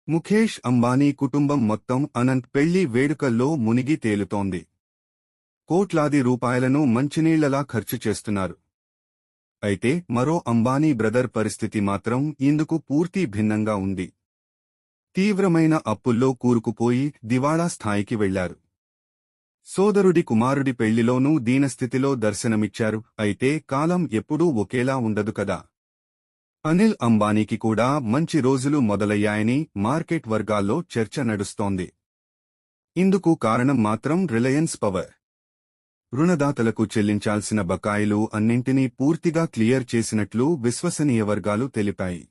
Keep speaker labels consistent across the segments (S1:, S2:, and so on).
S1: ముఖేష్ అంబానీ కుటుంబం మొత్తం అనంత్ పెళ్లి వేడుకల్లో మునిగి తేలుతోంది. కోట్లాది రూపాయలను మంచినీళ్లలా ఖర్చు చేస్తున్నారు. అయితే మరో అంబానీ బ్రదర్ పరిస్థితి మాత్రం ఇందుకు పూర్తి భిన్నంగా ఉంది. తీవ్రమైన అప్పుల్లో కూరుకుపోయి దివాళా స్థాయికి వెళ్లారు. సోదరుడి కుమారుడి పెళ్లిలోనూ దీనస్థితిలో దర్శనమిచ్చారు. అయితే కాలం ఎప్పుడూ ఒకేలా ఉండదు కదా. అనిల్ అంబానీకి కూడా మంచి రోజులు మొదలయ్యాయని మార్కెట్ వర్గాల్లో చర్చ నడుస్తోంది. ఇందుకు కారణం మాత్రం రిలయన్స్ పవర్. రుణదాతలకు చెల్లించాల్సిన బకాయిలు అన్నింటినీ పూర్తిగా క్లియర్ చేసినట్లు విశ్వసనీయ వర్గాలు తెలిపాయి.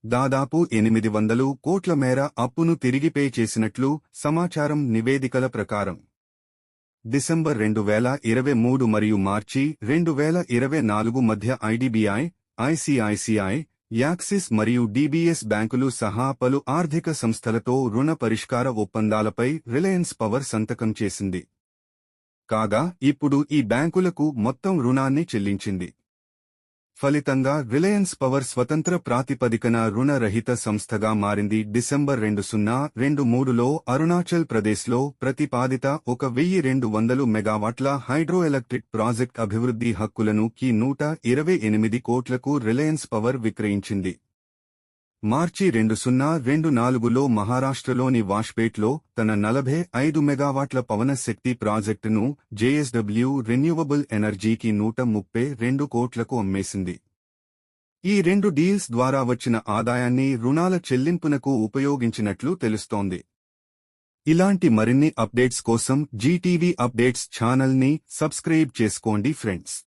S1: దాదాపు 800 కోట్ల మేర అప్పును తిరిగి పే చేసినట్లు సమాచారం. నివేదికల ప్రకారం డిసెంబర్ 2023 మరియు మార్చి 2024 మధ్య ఐడిబిఐ, ఐసిఐసిఐ, యాక్సిస్ మరియు డిబిఎస్ బ్యాంకులు సహా పలు ఆర్థిక సంస్థలతో రుణ పరిష్కార ఒప్పందాలపై రిలయన్స్ పవర్ సంతకం చేసింది. కాగా ఇప్పుడు ఈ బ్యాంకులకు మొత్తం రుణాన్ని చెల్లించింది. ఫలితంగా రిలయన్స్ పవర్ స్వతంత్ర ప్రాతిపదికన రుణ రహిత సంస్థగా మారింది. డిసెంబర్ 2023లో అరుణాచల్ ప్రదేశ్లో ప్రతిపాదిత 1200 మెగావాట్ల హైడ్రోఎలక్ట్రిక్ ప్రాజెక్ట్ అభివృద్ధి హక్కులను కి 128 కోట్లకు రిలయన్స్ పవర్ విక్రయించింది. మార్చి 2024లో మహారాష్ట్రలోని వాష్పేట్లో తన 45 మెగావాట్ల పవన శక్తి ప్రాజెక్టును జేఎస్డబ్ల్యూ రెన్యూవబుల్ ఎనర్జీకి 132 కోట్లకు అమ్మేసింది. ఈ రెండు డీల్స్ ద్వారా వచ్చిన ఆదాయాన్ని రుణాల చెల్లింపునకు ఉపయోగించినట్లు తెలుస్తోంది. ఇలాంటి మరిన్ని అప్డేట్స్ కోసం జీటీవీ అప్డేట్స్ ఛానల్ని సబ్స్క్రైబ్ చేసుకోండి ఫ్రెండ్స్.